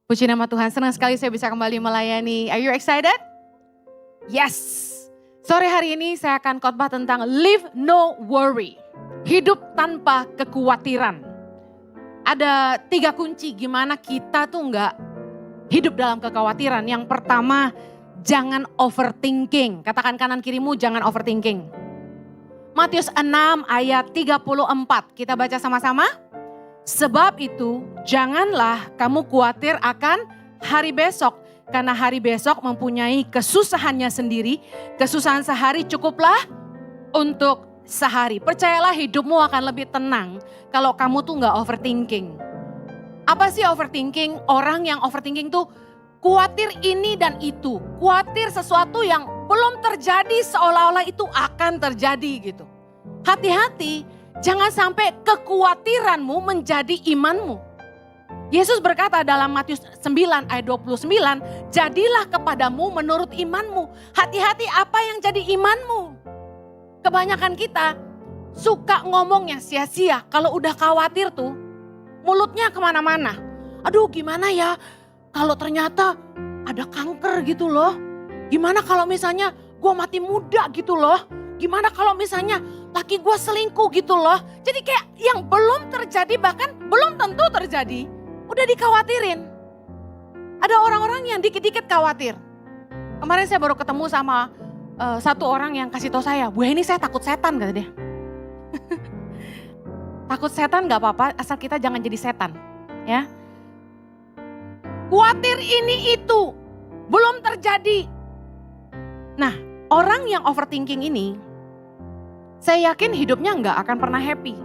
Puji nama Tuhan, senang sekali saya bisa kembali melayani. Are you excited? Yes. Sore hari ini saya akan khotbah tentang live no worry. Hidup tanpa kekhawatiran. Ada 3 kunci gimana kita tuh nggak hidup dalam kekhawatiran. Yang pertama, jangan overthinking. Katakan kanan kirimu, jangan overthinking. Matius 6 ayat 34, kita baca sama-sama. Sebab itu janganlah kamu khawatir akan hari besok. Karena hari besok mempunyai kesusahannya sendiri. Kesusahan sehari cukuplah untuk sehari. Percayalah hidupmu akan lebih tenang kalau kamu tuh gak overthinking. Apa sih overthinking? Orang yang overthinking tuh khawatir ini dan itu. Khawatir sesuatu yang belum terjadi seolah-olah itu akan terjadi gitu. Hati-hati. Jangan sampai kekhawatiranmu menjadi imanmu. Yesus berkata dalam Matius 9 ayat 29, jadilah kepadamu menurut imanmu. Hati-hati apa yang jadi imanmu. Kebanyakan kita suka ngomong yang sia-sia. Kalau udah khawatir tuh mulutnya kemana-mana. Aduh gimana ya kalau ternyata ada kanker gitu loh. Gimana kalau misalnya gue mati muda gitu loh. Gimana kalau misalnya laki gue selingkuh gitu loh. Jadi kayak yang belum terjadi bahkan belum tentu terjadi. Udah dikhawatirin. Ada orang-orang yang dikit-dikit khawatir. Kemarin saya baru ketemu sama satu orang yang kasih tahu saya. Bu ini saya takut setan kata dia. Takut setan gak apa-apa asal kita jangan jadi setan. Ya. Khawatir ini itu belum terjadi. Nah orang yang overthinking ini saya yakin hidupnya nggak akan pernah happy.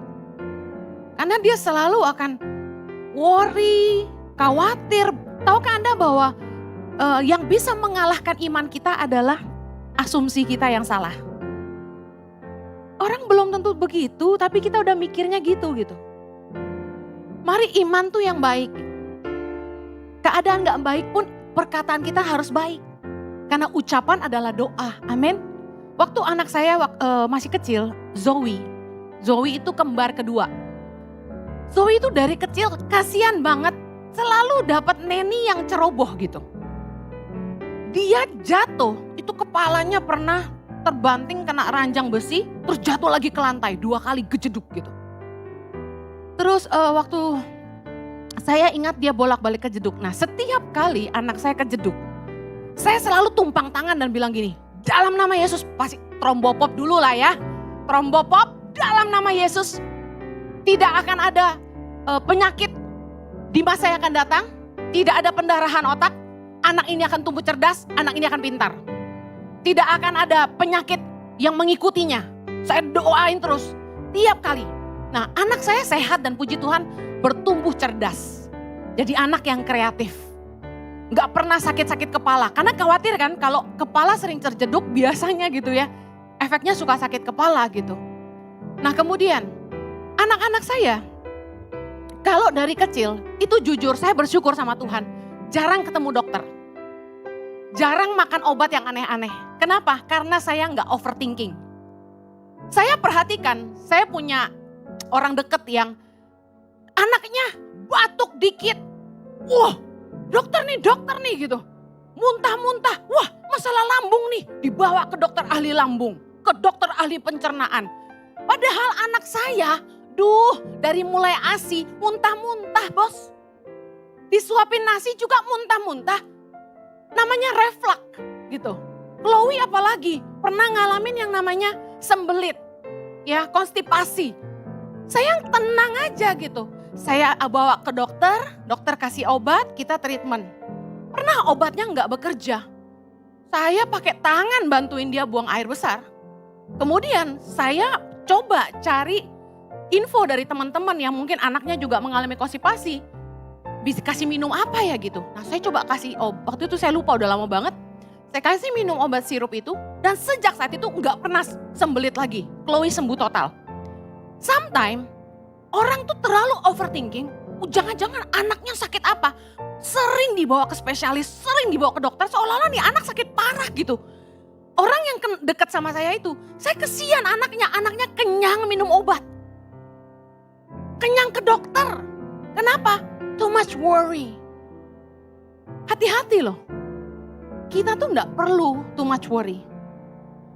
Karena dia selalu akan worry, khawatir. Tahukah Anda bahwa yang bisa mengalahkan iman kita adalah asumsi kita yang salah. Orang belum tentu begitu, tapi kita udah mikirnya gitu. Mari iman tuh yang baik. Keadaan nggak baik pun perkataan kita harus baik. Karena ucapan adalah doa, amin. Waktu anak saya masih kecil, Zoe itu kembar kedua. Zoe itu dari kecil kasihan banget, selalu dapat neni yang ceroboh gitu. Dia jatuh, itu kepalanya pernah terbanting kena ranjang besi, terus jatuh lagi ke lantai 2 kali gejeduk gitu. Terus waktu saya ingat dia bolak-balik kejeduk. Nah setiap kali anak saya kejeduk, saya selalu tumpang tangan dan bilang gini, dalam nama Yesus, pasti trombopop dulu lah ya. Trombopop dalam nama Yesus. Tidak akan ada penyakit di masa yang akan datang. Tidak ada pendarahan otak. Anak ini akan tumbuh cerdas, anak ini akan pintar. Tidak akan ada penyakit yang mengikutinya. Saya doain terus, tiap kali. Nah anak saya sehat dan puji Tuhan bertumbuh cerdas. Jadi anak yang kreatif. Gak pernah sakit-sakit kepala. Karena khawatir kan kalau kepala sering terjeduk biasanya gitu ya. Efeknya suka sakit kepala gitu. Nah kemudian anak-anak saya kalau dari kecil itu jujur saya bersyukur sama Tuhan. Jarang ketemu dokter. Jarang makan obat yang aneh-aneh. Kenapa? Karena saya gak overthinking. Saya perhatikan saya punya orang deket yang anaknya batuk dikit. Wah. Dokter nih gitu. Muntah-muntah, wah masalah lambung nih. Dibawa ke dokter ahli lambung, ke dokter ahli pencernaan. Padahal anak saya, dari mulai ASI muntah-muntah bos. Disuapin nasi juga muntah-muntah. Namanya reflux gitu. Chloe apalagi pernah ngalamin yang namanya sembelit. Ya konstipasi. Saya tenang aja gitu. Saya bawa ke dokter kasih obat, kita treatment. Pernah obatnya nggak bekerja. Saya pakai tangan bantuin dia buang air besar. Kemudian saya coba cari info dari teman-teman yang mungkin anaknya juga mengalami konstipasi. Bisa kasih minum apa ya gitu. Nah saya coba kasih obat, waktu itu saya lupa udah lama banget. Saya kasih minum obat sirup itu dan sejak saat itu nggak pernah sembelit lagi. Chloe sembuh total. Sometimes orang tuh terlalu overthinking, jangan-jangan anaknya sakit apa. Sering dibawa ke spesialis, sering dibawa ke dokter, seolah-olah nih anak sakit parah gitu. Orang yang dekat sama saya itu, saya kesian anaknya kenyang minum obat. Kenyang ke dokter. Kenapa? Too much worry. Hati-hati loh. Kita tuh gak perlu too much worry.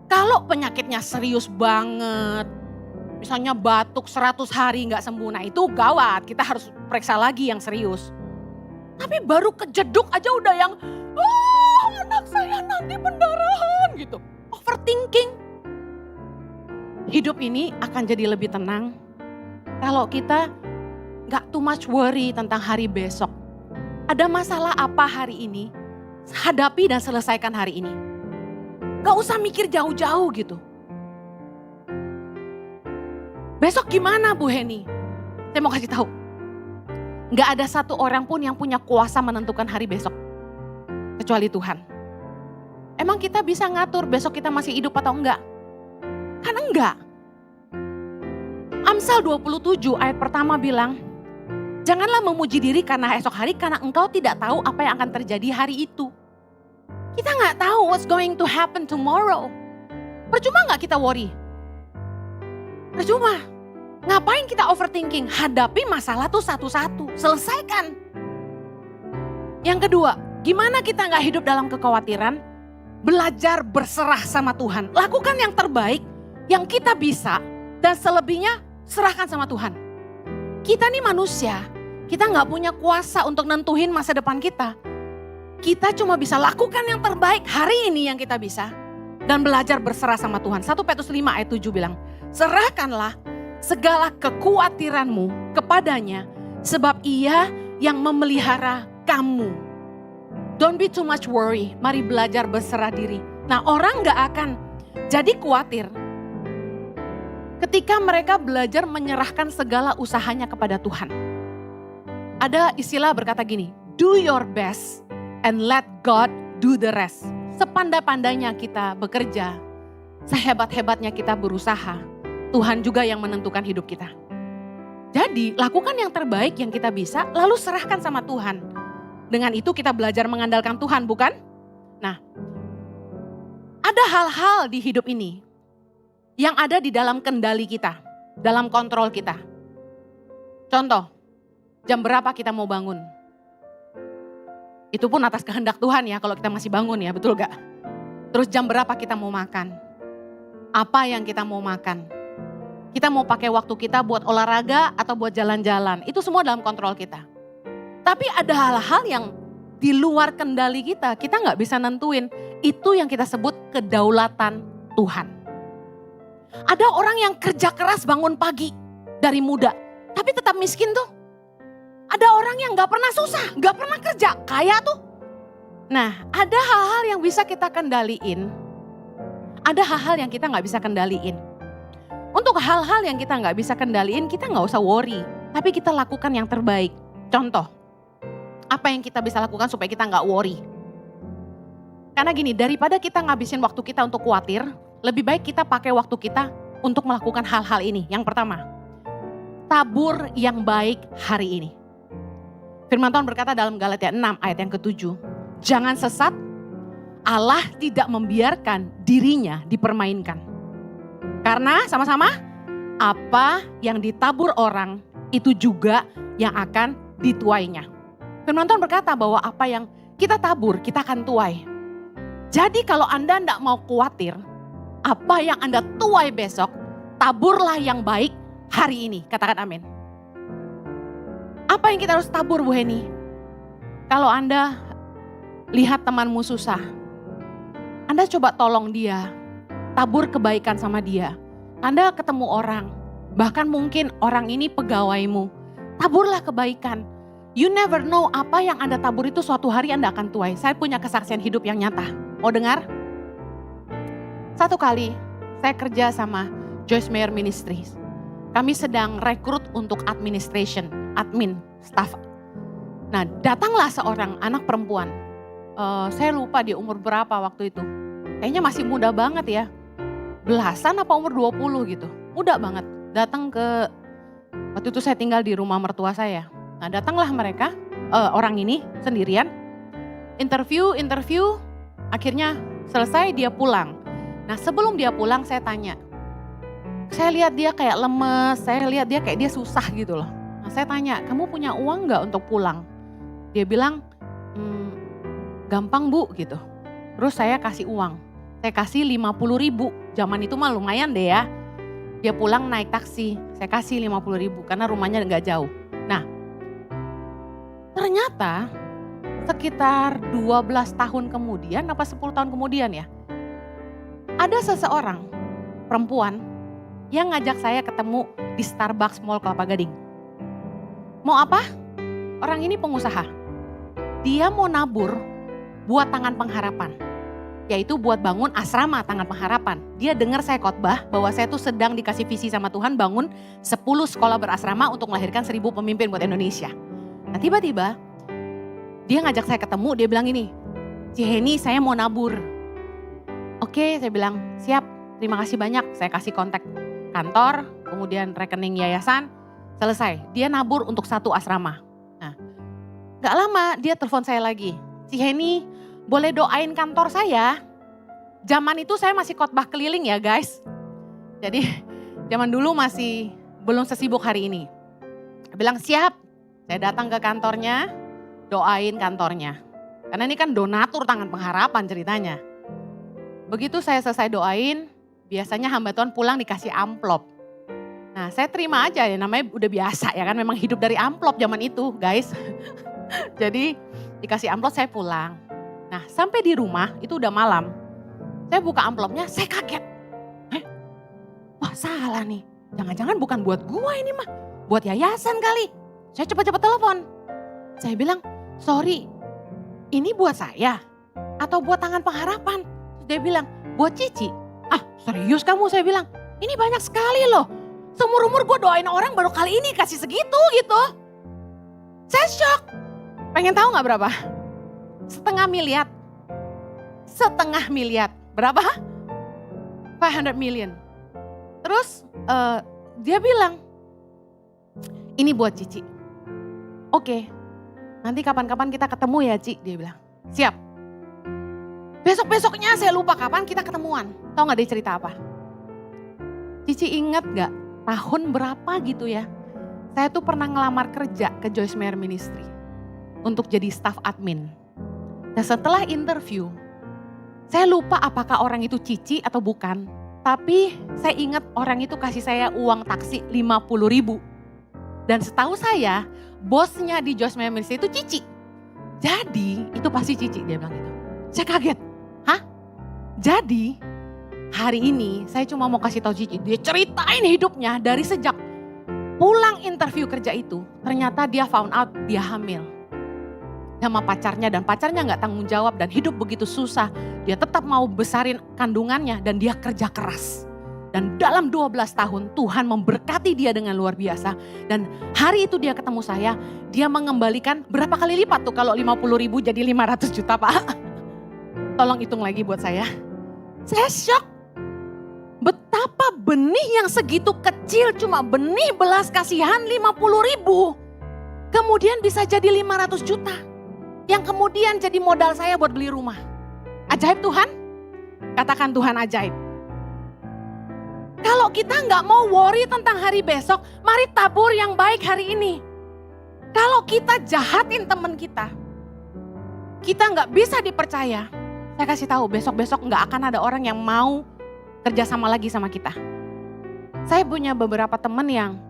Kalau penyakitnya serius banget, misalnya batuk 100 hari gak sembuh, nah itu gawat. Kita harus periksa lagi yang serius. Tapi baru kejeduk aja udah yang, anak saya nanti pendarahan gitu. Overthinking. Hidup ini akan jadi lebih tenang kalau kita gak too much worry tentang hari besok. Ada masalah apa hari ini, hadapi dan selesaikan hari ini. Gak usah mikir jauh-jauh gitu. Besok gimana Bu Heni? Saya mau kasih tahu. Gak ada satu orang pun yang punya kuasa menentukan hari besok. Kecuali Tuhan. Emang kita bisa ngatur besok kita masih hidup atau enggak? Kan enggak. Amsal 27 ayat pertama bilang, janganlah memuji diri karena esok hari, karena engkau tidak tahu apa yang akan terjadi hari itu. Kita gak tahu what's going to happen tomorrow. Percuma gak kita worry? Percuma. Ngapain kita overthinking? Hadapi masalah tuh satu-satu, selesaikan. Yang kedua, gimana kita gak hidup dalam kekhawatiran? Belajar berserah sama Tuhan. Lakukan yang terbaik, yang kita bisa, dan selebihnya serahkan sama Tuhan. Kita nih manusia, kita gak punya kuasa untuk nentuin masa depan kita. Kita cuma bisa lakukan yang terbaik hari ini yang kita bisa. Dan belajar berserah sama Tuhan. 1 Petrus 5 ayat 7 bilang, serahkanlah segala kekhawatiranmu kepadanya, sebab ia yang memelihara kamu. Don't be too much worry, mari belajar berserah diri. Nah, orang gak akan jadi khawatir ketika mereka belajar menyerahkan segala usahanya kepada Tuhan. Ada istilah berkata gini, do your best and let God do the rest. Sepandai-pandainya kita bekerja, sehebat-hebatnya kita berusaha, Tuhan juga yang menentukan hidup kita. Jadi lakukan yang terbaik yang kita bisa, lalu serahkan sama Tuhan. Dengan itu kita belajar mengandalkan Tuhan, bukan? Nah, ada hal-hal di hidup ini yang ada di dalam kendali kita, dalam kontrol kita. Contoh, jam berapa kita mau bangun? Itu pun atas kehendak Tuhan ya, kalau kita masih bangun ya, betul gak? Terus jam berapa kita mau makan? Apa yang kita mau makan? Kita mau pakai waktu kita buat olahraga atau buat jalan-jalan, itu semua dalam kontrol kita. Tapi ada hal-hal yang di luar kendali kita gak bisa nentuin. Itu yang kita sebut kedaulatan Tuhan. Ada orang yang kerja keras bangun pagi dari muda, tapi tetap miskin tuh. Ada orang yang gak pernah susah, gak pernah kerja, kaya tuh. Nah, ada hal-hal yang bisa kita kendaliin. Ada hal-hal yang kita gak bisa kendaliin. Untuk hal-hal yang kita gak bisa kendaliin, kita gak usah worry. Tapi kita lakukan yang terbaik. Contoh, apa yang kita bisa lakukan supaya kita gak worry? Karena gini, daripada kita ngabisin waktu kita untuk khawatir, lebih baik kita pakai waktu kita untuk melakukan hal-hal ini. Yang pertama, tabur yang baik hari ini. Firman Tuhan berkata dalam Galatia 6 ayat yang ke-7. Jangan sesat, Allah tidak membiarkan dirinya dipermainkan. Karena sama-sama, apa yang ditabur orang itu juga yang akan dituainya. Firman Tuhan berkata bahwa apa yang kita tabur, kita akan tuai. Jadi kalau Anda tidak mau khawatir, apa yang Anda tuai besok, taburlah yang baik hari ini. Katakan amin. Apa yang kita harus tabur Bu Heni? Kalau Anda lihat temanmu susah, Anda coba tolong dia, tabur kebaikan sama dia. Anda ketemu orang, bahkan mungkin orang ini pegawaimu, taburlah kebaikan. You never know apa yang Anda tabur itu suatu hari Anda akan tuai. Saya punya kesaksian hidup yang nyata. Mau dengar? Satu kali saya kerja sama Joyce Meyer Ministries. Kami sedang rekrut untuk administration, admin, staff. Nah, datanglah seorang anak perempuan. Saya lupa dia umur berapa waktu itu. Kayaknya masih muda banget ya. Belasan apa umur 20 gitu. Muda banget. Datang ke, waktu itu saya tinggal di rumah mertua saya. Nah, datanglah mereka, orang ini sendirian. Interview, akhirnya selesai dia pulang. Nah, sebelum dia pulang saya tanya. Saya lihat dia kayak lemes, saya lihat dia kayak dia susah gitu loh. Nah, saya tanya, kamu punya uang gak untuk pulang? Dia bilang, gampang Bu gitu. Terus saya kasih uang, saya kasih 50.000, zaman itu mah lumayan deh ya. Dia pulang naik taksi, saya kasih 50.000 karena rumahnya nggak jauh. Nah, ternyata sekitar 12 tahun kemudian, apa 10 tahun kemudian ya, ada seseorang perempuan yang ngajak saya ketemu di Starbucks Mall Kelapa Gading. Mau apa? Orang ini pengusaha. Dia mau nabur buat Tangan Pengharapan, yaitu buat bangun asrama Tangan Pengharapan. Dia dengar saya khotbah bahwa saya tuh sedang dikasih visi sama Tuhan bangun 10 sekolah berasrama untuk melahirkan 1000 pemimpin buat Indonesia. Nah tiba-tiba dia ngajak saya ketemu, dia bilang ini, Ciheni saya mau nabur. Oke, saya bilang siap, terima kasih banyak. Saya kasih kontak kantor, kemudian rekening yayasan, selesai. Dia nabur untuk 1 asrama. Nah, gak lama dia telepon saya lagi. Ciheni, boleh doain kantor saya? Zaman itu saya masih khotbah keliling ya guys. Jadi zaman dulu masih belum sesibuk hari ini. Dia bilang siap, saya datang ke kantornya, doain kantornya. Karena ini kan donatur Tangan Pengharapan ceritanya. Begitu saya selesai doain, biasanya hamba Tuhan pulang dikasih amplop. Nah saya terima aja ya, namanya udah biasa ya kan, memang hidup dari amplop zaman itu guys. Jadi dikasih amplop saya pulang. Nah sampai di rumah itu udah malam. Saya buka amplopnya, saya kaget. Wah salah nih, jangan-jangan bukan buat gua ini mah, buat yayasan kali. Saya cepat-cepat telepon. Saya bilang, sorry ini buat saya atau buat Tangan Pengharapan? Dia bilang, buat Cici. Ah serius kamu? Saya bilang, ini banyak sekali loh. Seumur-umur gue doain orang baru kali ini kasih segitu gitu. Saya shock. Pengen tahu gak berapa? 500 miliar. 500 miliar. Berapa? 500 million. Terus dia bilang, ini buat Cici. Oke, nanti kapan-kapan kita ketemu ya Ci. Dia bilang, siap. Besok-besoknya saya lupa kapan kita ketemuan. Tahu gak dia cerita apa? Cici ingat gak tahun berapa gitu ya. Saya tuh pernah ngelamar kerja ke Joyce Meyer Ministry. Untuk jadi staff admin. Nah setelah interview, saya lupa apakah orang itu Cici atau bukan. Tapi saya ingat orang itu kasih saya uang taksi 50.000. Dan setahu saya, bosnya di Joyce Meyer Ministry itu Cici. Jadi itu pasti Cici, dia bilang gitu. Saya kaget. Hah? Jadi hari ini saya cuma mau kasih tahu Cici, dia ceritain hidupnya dari sejak pulang interview kerja itu. Ternyata dia found out dia hamil sama pacarnya dan pacarnya gak tanggung jawab dan hidup begitu susah. Dia tetap mau besarin kandungannya dan dia kerja keras. Dan dalam 12 tahun Tuhan memberkati dia dengan luar biasa. Dan hari itu dia ketemu saya, dia mengembalikan berapa kali lipat tuh kalau 50.000 jadi 500 juta Pak. Tolong hitung lagi buat saya. Saya shock. Betapa benih yang segitu kecil cuma benih belas kasihan 50.000. Kemudian bisa jadi 500 juta. Yang kemudian jadi modal saya buat beli rumah. Ajaib Tuhan? Katakan Tuhan ajaib. Kalau kita nggak mau worry tentang hari besok, mari tabur yang baik hari ini. Kalau kita jahatin teman kita nggak bisa dipercaya. Saya kasih tahu besok-besok nggak akan ada orang yang mau kerja sama lagi sama kita. Saya punya beberapa teman yang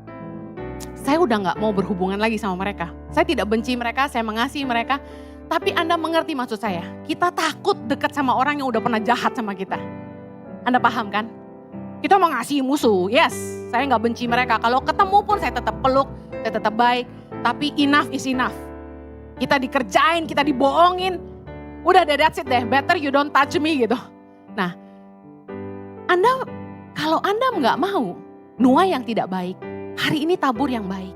saya udah nggak mau berhubungan lagi sama mereka. Saya tidak benci mereka, saya mengasihi mereka. Tapi Anda mengerti maksud saya. Kita takut dekat sama orang yang udah pernah jahat sama kita. Anda paham kan? Kita mau ngasihi musuh, yes. Saya nggak benci mereka. Kalau ketemu pun saya tetap peluk, saya tetap baik. Tapi enough is enough. Kita dikerjain, kita dibohongin. Udah that's it deh, better you don't touch me gitu. Nah, kalau Anda nggak mau nuai yang tidak baik, hari ini tabur yang baik.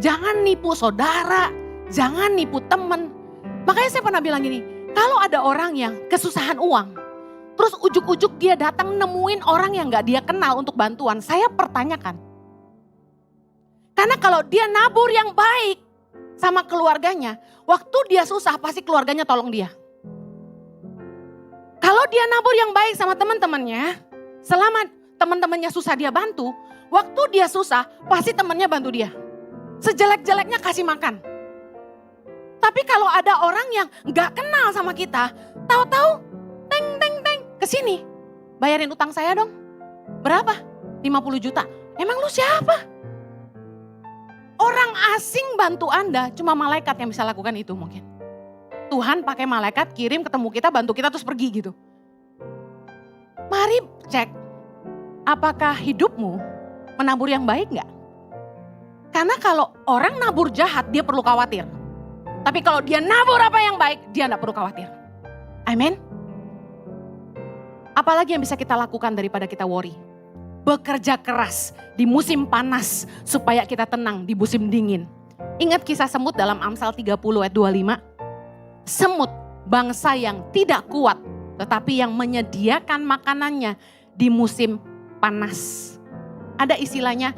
Jangan nipu saudara, jangan nipu teman. Makanya saya pernah bilang gini, kalau ada orang yang kesusahan uang, terus ujuk-ujuk dia datang nemuin orang yang gak dia kenal untuk bantuan, saya pertanyakan. Karena kalau dia nabur yang baik sama keluarganya, waktu dia susah pasti keluarganya tolong dia. Kalau dia nabur yang baik sama teman-temannya, selama teman-temannya susah dia bantu, waktu dia susah pasti temannya bantu dia. Sejelek-jeleknya kasih makan. Tapi kalau ada orang yang gak kenal sama kita, tahu-tahu teng kesini, bayarin utang saya dong. Berapa? 50 juta. Emang lu siapa? Orang asing bantu Anda, cuma malaikat yang bisa lakukan itu mungkin. Tuhan pakai malaikat kirim ketemu kita, bantu kita terus pergi gitu. Mari cek, apakah hidupmu menabur yang baik gak? Karena kalau orang nabur jahat, dia perlu khawatir. Tapi kalau dia nabur apa yang baik, dia gak perlu khawatir. Amin. Apalagi yang bisa kita lakukan daripada kita worry? Bekerja keras di musim panas supaya kita tenang di musim dingin. Ingat kisah semut dalam Amsal 30 ayat 25? Semut, bangsa yang tidak kuat, tetapi yang menyediakan makanannya di musim panas. Ada istilahnya,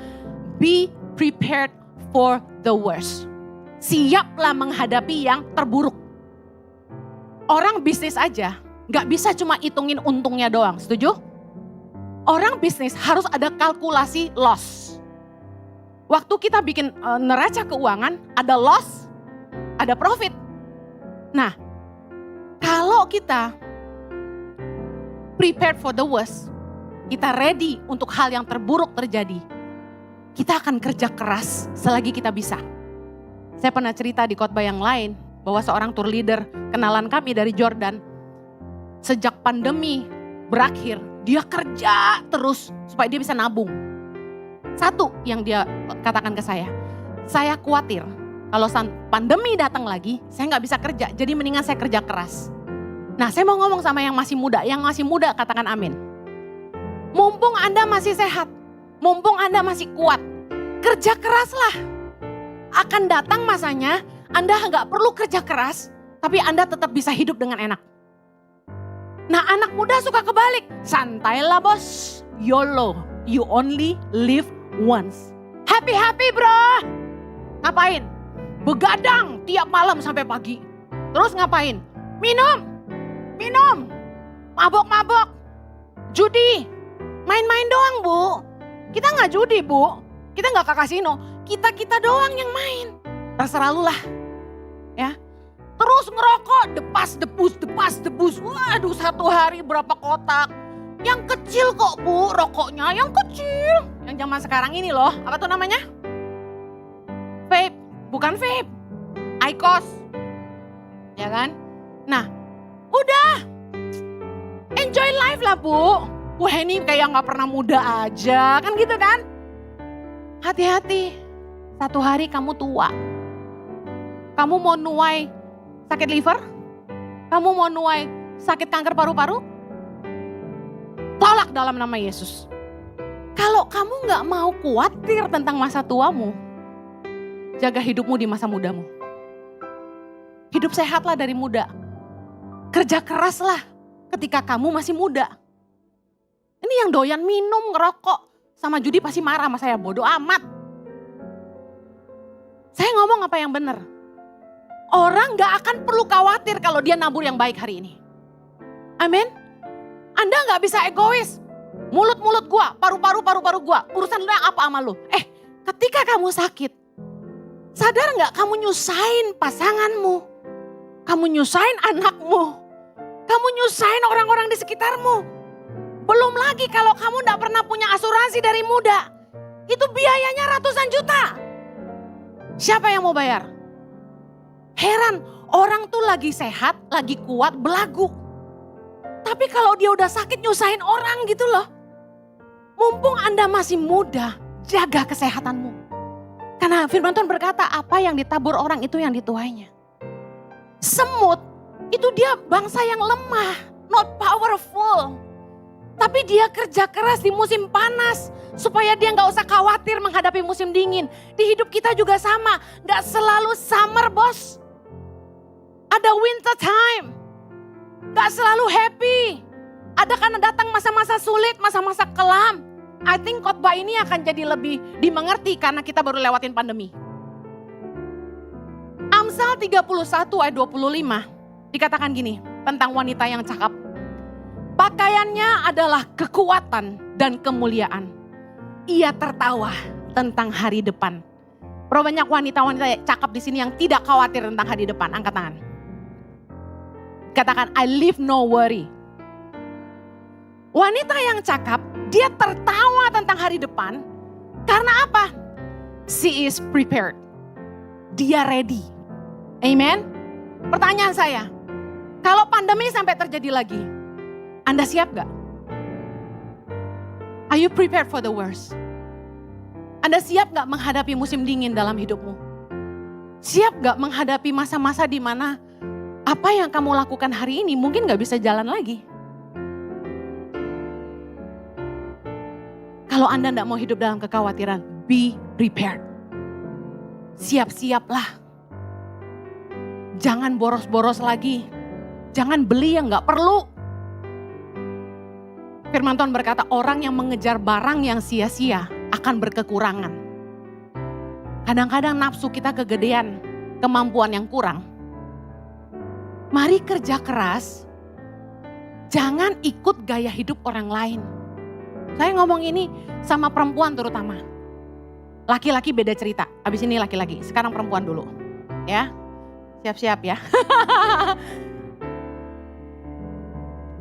be prepared for the worst. Siaplah menghadapi yang terburuk. Orang bisnis aja gak bisa cuma hitungin untungnya doang, setuju? Orang bisnis harus ada kalkulasi loss. Waktu kita bikin neraca keuangan, ada loss, ada profit. Nah, kalau kita prepared for the worst, kita ready untuk hal yang terburuk terjadi, kita akan kerja keras selagi kita bisa. Saya pernah cerita di khotbah yang lain bahwa seorang tour leader kenalan kami dari Jordan, sejak pandemi berakhir, dia kerja terus supaya dia bisa nabung. Satu yang dia katakan ke saya khawatir kalau pandemi datang lagi, saya gak bisa kerja, jadi mendingan saya kerja keras. Nah, saya mau ngomong sama yang masih muda katakan amin. Mumpung Anda masih sehat, mumpung Anda masih kuat, kerja keraslah. Akan datang masanya Anda nggak perlu kerja keras, tapi Anda tetap bisa hidup dengan enak. Nah, anak muda suka kebalik. Santailah bos, YOLO, you only live once. Happy bro. Ngapain? Begadang tiap malam sampai pagi. Terus ngapain? Minum, mabok, judi, main-main doang bu. Kita nggak judi bu, kita nggak ke kasino. Kita doang yang main. Terserah lu lah. Ya. Terus ngerokok, depas debus. Waduh, satu hari berapa kotak. Yang kecil kok bu, rokoknya yang kecil. Yang zaman sekarang ini loh, apa tuh namanya? Vape, bukan vape. IQOS. Ya kan? Nah, udah. Enjoy life lah bu. Wah ini kayak gak pernah muda aja, kan gitu kan? Hati-hati. Satu hari kamu tua. Kamu mau nuai sakit liver? Kamu mau nuai sakit kanker paru-paru? Tolak dalam nama Yesus. Kalau kamu gak mau khawatir tentang masa tuamu, jaga hidupmu di masa mudamu. Hidup sehatlah dari muda. Kerja keraslah ketika kamu masih muda. Ini yang doyan minum, ngerokok, sama judi pasti marah sama saya, bodoh amat. Saya ngomong apa yang benar. Orang gak akan perlu khawatir kalau dia nabur yang baik hari ini. Amin. Anda gak bisa egois. Mulut gua, paru-paru gua. Urusan lu yang apa sama lu? Ketika kamu sakit, sadar gak kamu nyusahin pasanganmu? Kamu nyusahin anakmu? Kamu nyusahin orang-orang di sekitarmu? Belum lagi kalau kamu gak pernah punya asuransi dari muda. Itu biayanya ratusan juta. Siapa yang mau bayar? Heran, orang tuh lagi sehat, lagi kuat, belagu. Tapi kalau dia udah sakit nyusahin orang gitu loh. Mumpung Anda masih muda, jaga kesehatanmu. Karena firman Tuhan berkata, apa yang ditabur orang itu yang dituainya. Semut, itu dia bangsa yang lemah, not powerful. Tapi dia kerja keras di musim panas. Supaya dia gak usah khawatir menghadapi musim dingin. Di hidup kita juga sama. Gak selalu summer bos. Ada winter time. Gak selalu happy. Ada karena datang masa-masa sulit, masa-masa kelam. I think khotbah ini akan jadi lebih dimengerti karena kita baru lewatin pandemi. Amsal 31 ayat 25 dikatakan gini tentang wanita yang cakap. Pakaiannya adalah kekuatan dan kemuliaan. Ia tertawa tentang hari depan. Berapa banyak wanita-wanita cakap di sini yang tidak khawatir tentang hari depan? Angkat tangan. Katakan, I live no worry. Wanita yang cakap, dia tertawa tentang hari depan. Karena apa? She is prepared. Dia ready. Amen. Pertanyaan saya, kalau pandemi sampai terjadi lagi, Anda siap gak? Are you prepared for the worst? Anda siap gak menghadapi musim dingin dalam hidupmu? Siap gak menghadapi masa-masa di mana apa yang kamu lakukan hari ini mungkin gak bisa jalan lagi? Kalau Anda gak mau hidup dalam kekhawatiran, be prepared. Siap-siaplah. Jangan boros-boros lagi. Jangan beli yang gak perlu. Firman Tuhan berkata, orang yang mengejar barang yang sia-sia akan berkekurangan. Kadang-kadang nafsu kita kegedean, kemampuan yang kurang. Mari kerja keras, jangan ikut gaya hidup orang lain. Saya ngomong ini sama perempuan terutama. Laki-laki beda cerita, habis ini laki-laki, sekarang perempuan dulu. Ya, siap-siap ya.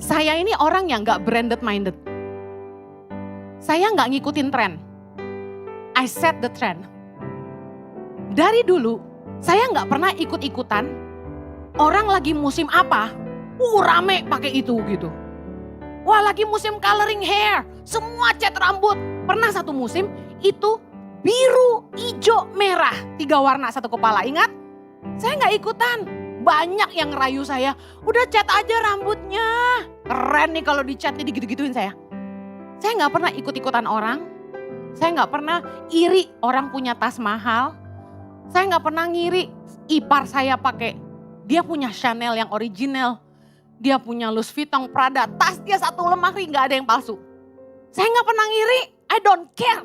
Saya ini orang yang gak branded minded. Saya gak ngikutin tren. I set the trend. Dari dulu, saya gak pernah ikut-ikutan. Orang lagi musim apa, rame pakai itu gitu. Wah lagi musim coloring hair, semua cat rambut. Pernah satu musim itu biru, hijau, merah. 3 warna satu kepala, ingat? Saya gak ikutan. Banyak yang ngerayu saya, udah cat aja rambutnya. Keren nih kalau dicat nih digitu-gituin saya. Saya gak pernah ikut-ikutan orang. Saya gak pernah iri orang punya tas mahal. Saya gak pernah ngiri ipar saya pakai. Dia punya Chanel yang original. Dia punya Louis Vuitton, Prada. Tas dia satu lemari gak ada yang palsu. Saya gak pernah ngiri, I don't care.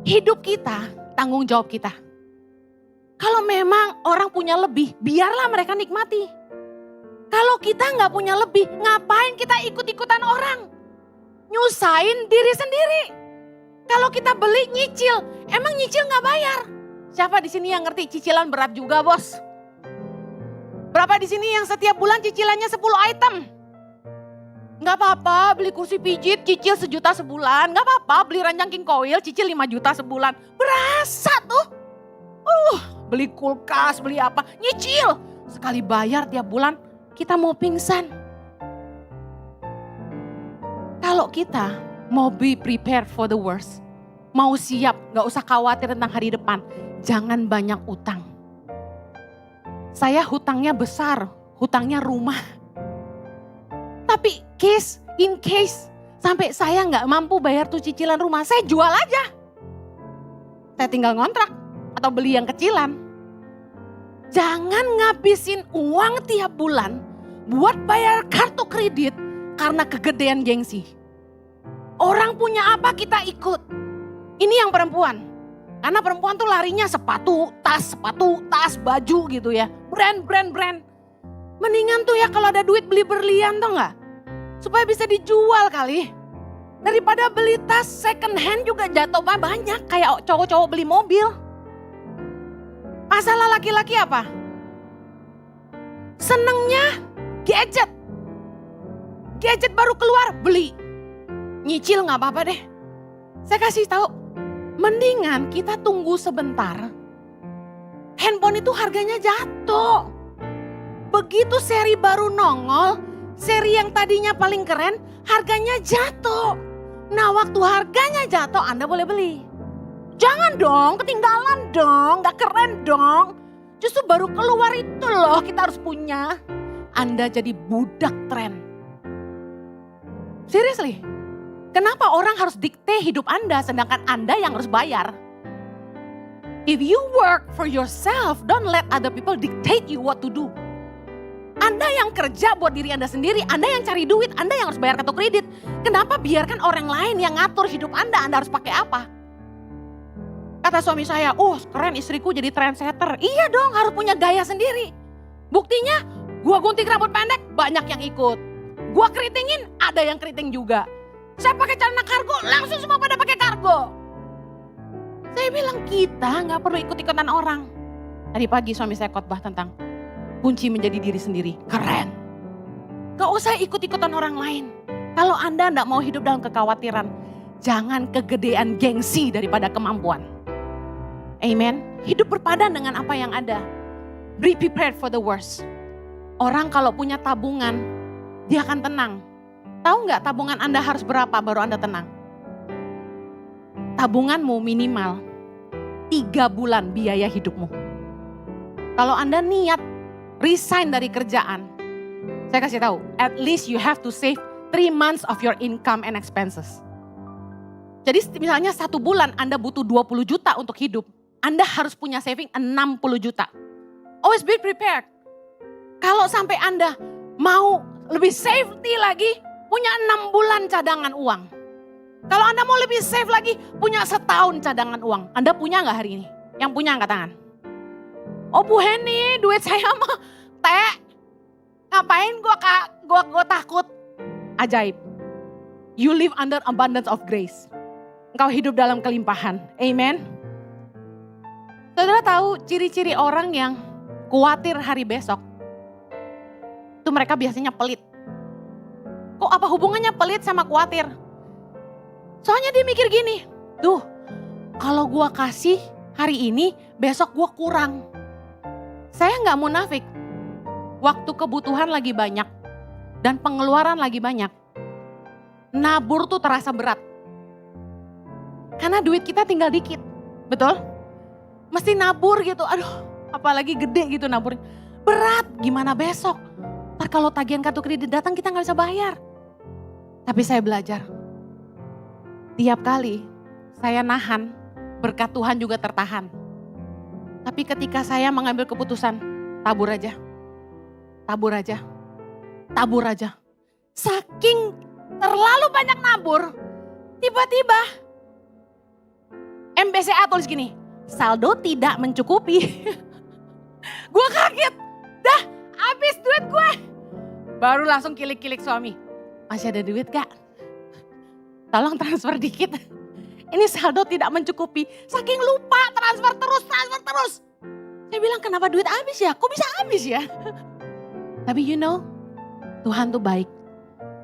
Hidup kita, tanggung jawab kita. Kalau memang orang punya lebih, biarlah mereka nikmati. Kalau kita gak punya lebih, ngapain kita ikut-ikutan orang? Nyusahin diri sendiri. Kalau kita beli nyicil, emang nyicil gak bayar? Siapa di sini yang ngerti cicilan berat juga bos? Berapa di sini yang setiap bulan cicilannya 10 item? Gak apa-apa beli kursi pijit cicil 1 juta sebulan. Gak apa-apa beli ranjang king coil cicil 5 juta sebulan. Berasa tuh. Beli kulkas, beli apa, nyicil. Sekali bayar tiap bulan kita mau pingsan. Kalau kita mau be prepared for the worst, mau siap, gak usah khawatir tentang hari depan, jangan banyak utang. Saya hutangnya besar, hutangnya rumah. Tapi in case sampai saya gak mampu bayar tuh cicilan rumah, saya jual aja. Saya tinggal ngontrak atau beli yang kecilan. Jangan ngabisin uang tiap bulan buat bayar kartu kredit karena kegedean gengsi. Orang punya apa kita ikut. Ini yang perempuan. Karena perempuan tuh larinya sepatu, tas, baju gitu ya. Brand. Mendingan tuh ya kalau ada duit beli berlian tuh gak? Supaya bisa dijual kali. Daripada beli tas second hand juga jatuh banyak. Kayak cowok-cowok beli mobil. Masalah laki-laki apa? Senengnya gadget. Gadget baru keluar, beli. Nyicil gak apa-apa deh. Saya kasih tahu, mendingan kita tunggu sebentar. Handphone itu harganya jatuh. Begitu seri baru nongol, seri yang tadinya paling keren, harganya jatuh. Nah waktu harganya jatuh Anda boleh beli. Jangan dong, ketinggalan dong, gak keren dong. Justru baru keluar itu loh kita harus punya. Anda jadi budak tren. Seriously, kenapa orang harus dikte hidup Anda sedangkan Anda yang harus bayar? If you work for yourself, don't let other people dictate you what to do. Anda yang kerja buat diri Anda sendiri, Anda yang cari duit, Anda yang harus bayar kartu kredit. Kenapa biarkan orang lain yang ngatur hidup Anda harus pakai apa? Kata suami saya, keren istriku jadi trendsetter. Iya dong, harus punya gaya sendiri. Buktinya, gua gunting rambut pendek, banyak yang ikut. Gua keritingin, ada yang keriting juga. Saya pakai celana kargo, langsung semua pada pakai kargo. Saya bilang kita gak perlu ikut-ikutan orang. Tadi pagi suami saya khotbah tentang kunci menjadi diri sendiri. Keren. Gak usah ikut-ikutan orang lain. Kalau Anda gak mau hidup dalam kekhawatiran, jangan kegedean gengsi daripada kemampuan. Amen. Hidup berpadan dengan apa yang ada. Be prepared for the worst. Orang kalau punya tabungan, dia akan tenang. Tahu nggak tabungan Anda harus berapa baru Anda tenang? Tabunganmu minimal 3 bulan biaya hidupmu. Kalau Anda niat resign dari kerjaan, saya kasih tahu, at least you have to save 3 months of your income and expenses. Jadi misalnya 1 bulan Anda butuh 20 juta untuk hidup, Anda harus punya saving 60 juta. Always be prepared. Kalau sampai Anda mau lebih safety lagi, punya 6 bulan cadangan uang. Kalau Anda mau lebih safe lagi, punya setahun cadangan uang. Anda punya gak hari ini? Yang punya angkat tangan. Oh Bu Heni, duit saya mah ngapain gua takut? Ajaib. You live under abundance of grace. Engkau hidup dalam kelimpahan. Amen. Saudara tahu ciri-ciri orang yang khawatir hari besok? Itu mereka biasanya pelit. Kok apa hubungannya pelit sama khawatir? Soalnya dia mikir gini, kalau gua kasih hari ini, besok gua kurang. Saya gak munafik, waktu kebutuhan lagi banyak dan pengeluaran lagi banyak, nabur tuh terasa berat. Karena duit kita tinggal dikit, betul? Mesti nabur gitu, aduh apalagi gede gitu nabur. Berat, gimana besok? Ntar kalau tagihan kartu kredit datang kita gak bisa bayar. Tapi saya belajar, tiap kali saya nahan, berkat Tuhan juga tertahan. Tapi ketika saya mengambil keputusan, tabur aja. Saking terlalu banyak nabur, tiba-tiba MBCA tulis gini, saldo tidak mencukupi. Gue kaget, dah habis duit gue. Baru langsung kilik-kilik suami, masih ada duit gak? Tolong transfer dikit. Ini saldo tidak mencukupi. Saking lupa transfer terus. Saya bilang kenapa duit habis ya? Kok bisa habis ya? Tapi you know, Tuhan tuh baik.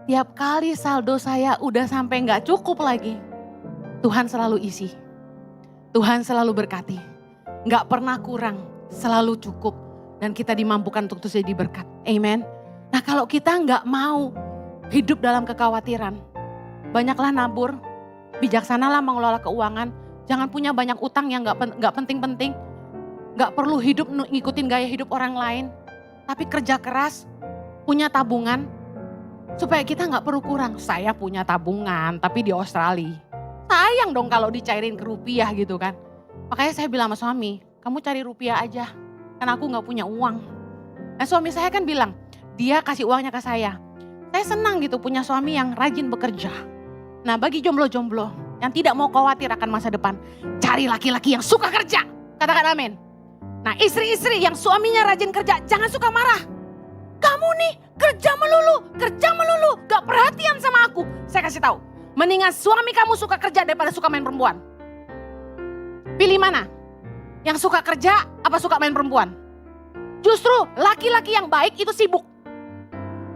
Tiap kali saldo saya udah sampai gak cukup lagi, Tuhan selalu isi. Tuhan selalu berkati. Gak pernah kurang, selalu cukup. Dan kita dimampukan untuk terus jadi berkat. Amen. Nah kalau kita gak mau hidup dalam kekhawatiran, banyaklah nabur, bijaksanalah mengelola keuangan, jangan punya banyak utang yang gak penting-penting, gak perlu hidup ngikutin gaya hidup orang lain, tapi kerja keras, punya tabungan, supaya kita gak perlu kurang. Saya punya tabungan, tapi di Australia. Sayang dong kalau dicairin ke rupiah gitu kan. Makanya saya bilang sama suami, kamu cari rupiah aja, karena aku gak punya uang. Nah suami saya kan bilang, dia kasih uangnya ke saya. Saya senang gitu punya suami yang rajin bekerja. Nah bagi jomblo-jomblo yang tidak mau khawatir akan masa depan, cari laki-laki yang suka kerja. Katakan amin. Nah istri-istri yang suaminya rajin kerja, jangan suka marah. Kamu nih kerja melulu, gak perhatian sama aku. Saya kasih tahu, mendingan suami kamu suka kerja daripada suka main perempuan. Pilih mana? Yang suka kerja apa suka main perempuan? Justru laki-laki yang baik itu sibuk.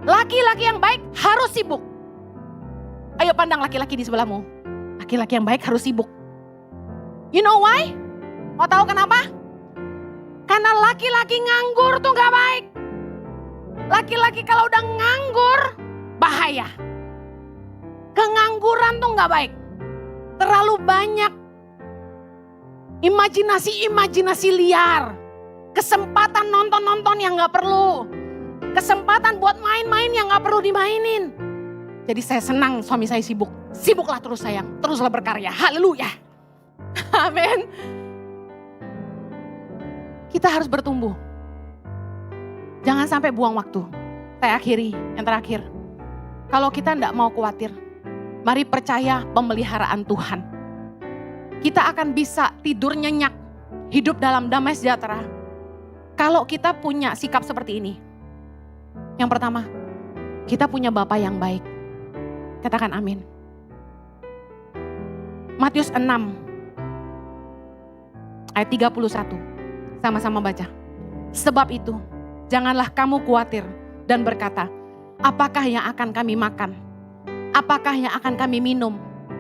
Laki-laki yang baik harus sibuk. Ayo pandang laki-laki di sebelahmu. Laki-laki yang baik harus sibuk. You know why? Mau tahu kenapa? Karena laki-laki nganggur tuh gak baik. Laki-laki kalau udah nganggur, bahaya. Kengangguran tuh gak baik. Terlalu banyak imajinasi liar. Kesempatan nonton-nonton yang gak perlu. Kesempatan buat main-main yang gak perlu dimainin. Jadi saya senang suami saya sibuk. Sibuklah terus sayang, teruslah berkarya. Haleluya. Amin. Kita harus bertumbuh. Jangan sampai buang waktu. Saya akhiri, yang terakhir. Kalau kita tidak mau khawatir, mari percaya pemeliharaan Tuhan. Kita akan bisa tidur nyenyak, hidup dalam damai sejahtera. Kalau kita punya sikap seperti ini. Yang pertama, kita punya Bapa yang baik. Katakan amin. Matius 6 ayat 31. Sama-sama baca. Sebab itu, janganlah kamu khawatir dan berkata, apakah yang akan kami makan? Apakah yang akan kami minum?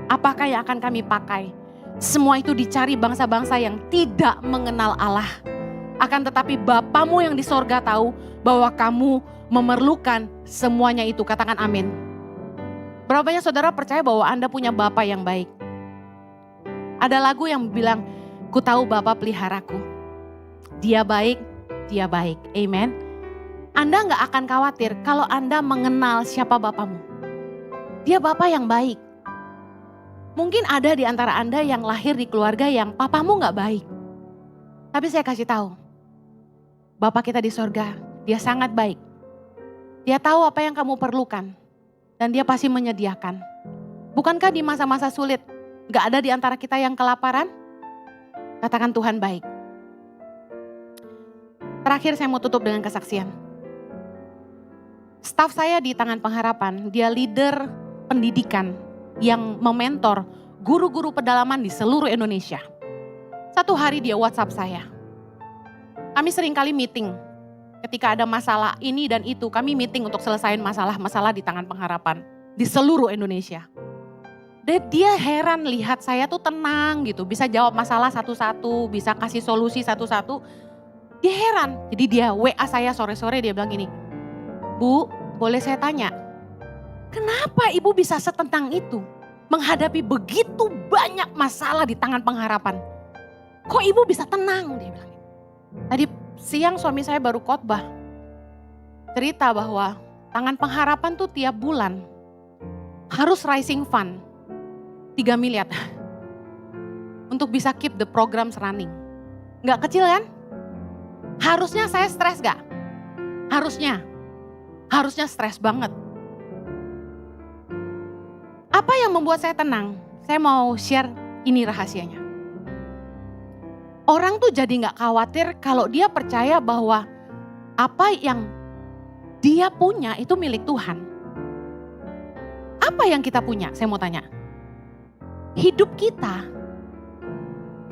Apakah yang akan kami pakai? Semua itu dicari bangsa-bangsa yang tidak mengenal Allah. Akan tetapi Bapamu yang di sorga tahu bahwa kamu memerlukan semuanya itu. Katakan amin. Berapa banyak saudara percaya bahwa Anda punya Bapa yang baik? Ada lagu yang bilang, ku tahu Bapa peliharaku. Dia baik, dia baik. Amen. Anda gak akan khawatir kalau Anda mengenal siapa Bapamu. Dia Bapa yang baik. Mungkin ada di antara Anda yang lahir di keluarga yang papamu gak baik. Tapi saya kasih tahu, Bapa kita di sorga, dia sangat baik. Dia tahu apa yang kamu perlukan. Dan dia pasti menyediakan. Bukankah di masa-masa sulit, gak ada di antara kita yang kelaparan? Katakan Tuhan baik. Terakhir saya mau tutup dengan kesaksian. Staf saya di Tangan Pengharapan, dia leader pendidikan yang mementor guru-guru pedalaman di seluruh Indonesia. Satu hari dia WhatsApp saya. Kami sering kali meeting. Ketika ada masalah ini dan itu, kami meeting untuk selesaiin masalah-masalah di Tangan Pengharapan. Di seluruh Indonesia. Dan dia heran lihat saya tuh tenang gitu. Bisa jawab masalah satu-satu, bisa kasih solusi satu-satu. Dia heran. Jadi dia WA saya sore-sore dia bilang gini. Bu, boleh saya tanya? Kenapa ibu bisa setentang itu? Menghadapi begitu banyak masalah di Tangan Pengharapan. Kok ibu bisa tenang? Dia bilang. Tadi siang suami saya baru khotbah. Cerita bahwa Tangan Pengharapan tuh tiap bulan harus raising fund 3 miliar. Untuk bisa keep the programs running. Gak kecil kan? Harusnya saya stres gak? Harusnya stres banget. Apa yang membuat saya tenang? Saya mau share ini rahasianya. Orang tuh jadi gak khawatir kalau dia percaya bahwa apa yang dia punya itu milik Tuhan. Apa yang kita punya? Saya mau tanya. Hidup kita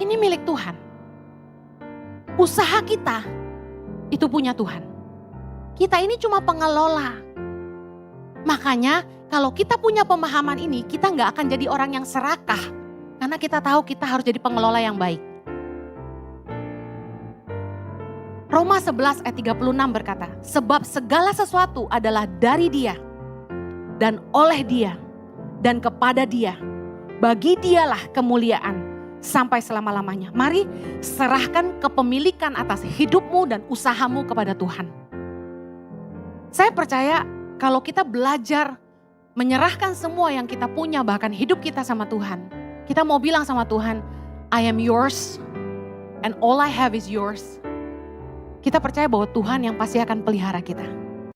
ini milik Tuhan. Usaha kita itu punya Tuhan. Kita ini cuma pengelola. Makanya kalau kita punya pemahaman ini, kita gak akan jadi orang yang serakah. Karena kita tahu kita harus jadi pengelola yang baik. Roma 11 ayat 36 berkata, sebab segala sesuatu adalah dari Dia, dan oleh Dia, dan kepada Dia. Bagi Dialah kemuliaan sampai selama-lamanya. Mari serahkan kepemilikan atas hidupmu dan usahamu kepada Tuhan. Saya percaya kalau kita belajar menyerahkan semua yang kita punya, bahkan hidup kita sama Tuhan. Kita mau bilang sama Tuhan, I am yours and all I have is yours. Kita percaya bahwa Tuhan yang pasti akan pelihara kita.